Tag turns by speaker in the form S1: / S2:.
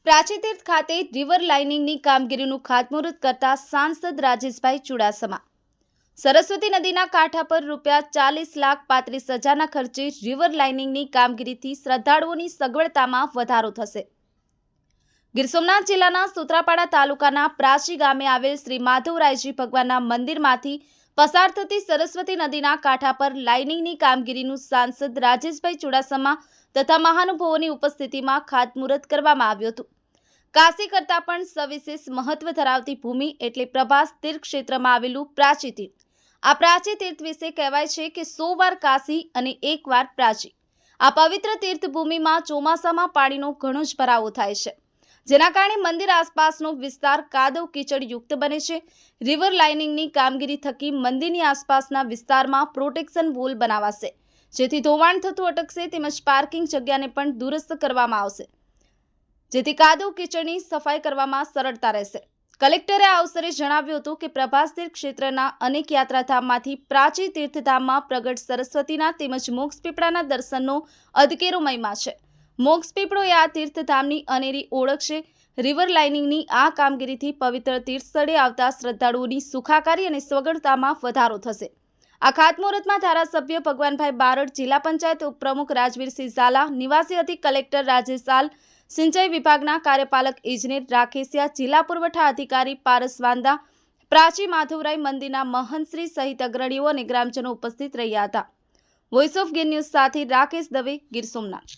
S1: પ્રાચીતીર્થ ખાતે રિવર લાઇનિંગની કામગીરીનું ખાતમુહૂર્ત કરતા સાંસદ રાજેશભાઈ ચુડાસમા। સરસ્વતી નદીના કાંઠા પર ₹40,35,000ના ખર્ચે રિવર લાઇનિંગની કામગીરીથી શ્રદ્ધાળુઓની સગવડતામાં વધારો થશે। ગીર સોમનાથ જિલ્લાના સૂત્રાપાડા તાલુકાના પ્રાચી ગામે આવેલ શ્રી માધવરાયજી ભગવાનના મંદિરમાંથી પસાર થતી સરસ્વતી નદીના કાંઠા પર લાઇનિંગની કામગીરીનું સાંસદ રાજેશભાઈ ચુડાસમા તથા મહાનુભાવોની ઉપસ્થિતિમાં ખાતમુહૂર્ત કરવામાં આવ્યું હતું। કાશી કરતાં પણ સવિશેષ મહત્વ ધરાવતી ભૂમિ એટલે પ્રભાસ તીર્થ ક્ષેત્રમાં આવેલું પ્રાચી તીર્થ। આ પ્રાચી તીર્થ વિશે કહેવાય છે કે 100 વાર કાશી અને 1 વાર પ્રાચી। આ પવિત્ર તીર્થભૂમિમાં ચોમાસામાં પાણીનો ઘણો જ ભરાવો થાય છે, જેના કારણે મંદિર આસપાસનો વિસ્તાર કાદવ કીચડયુક્ત બને છે। રિવર લાઇનિંગની કામગીરી થકી મંદિરની આસપાસના વિસ્તારમાં પ્રોટેક્શન વોલ બનાવાશે, જેથી ધોવાણ થતું અટકશે, તેમજ પાર્કિંગ જગ્યાને પણ દુરસ્ત કરવામાં આવશે, જેથી કાદવ કીચડની સફાઈ કરવામાં સરળતા રહેશે। કલેક્ટરે આ અવસરે જણાવ્યું હતું કે પ્રભાસ તીર્થ ક્ષેત્રના અનેક યાત્રાધામમાંથી પ્રાચી તીર્થધામમાં પ્રગટ સરસ્વતીના તેમજ મોક્ષપીપળાના દર્શનનો અધકેરો મહિમા છે। મોક્ષપીપળો એ આ તીર્થધામની અનેરી ઓળખ છે। રિવર લાઇનિંગની આ કામગીરીથી પવિત્ર તીર્થસ્થળે આવતા શ્રદ્ધાળુઓની સુખાકારી અને સગવડતામાં વધારો થશે। આ ખાતમુહૂર્તમાં ધારાસભ્ય ભગવાનભાઈ બારડ, જિલ્લા પંચાયત ઉપપ્રમુખ રાજવીરસિંહ ઝાલા, નિવાસી અધિક કલેક્ટર રાજેશ સાલ, સિંચાઈ વિભાગના કાર્યપાલક ઇજનેર રાકેશિયા, જિલ્લા પુરવઠા અધિકારી પારસ વાંદા, પ્રાચી માધવરાય મંદિરના મહંતશ્રી સહિત અગ્રણીઓ અને ગ્રામજનો ઉપસ્થિત રહ્યા હતા। વોઇસ ઓફ ગીર ન્યૂઝ સાથે રાકેશ દવે, ગીર સોમનાથ।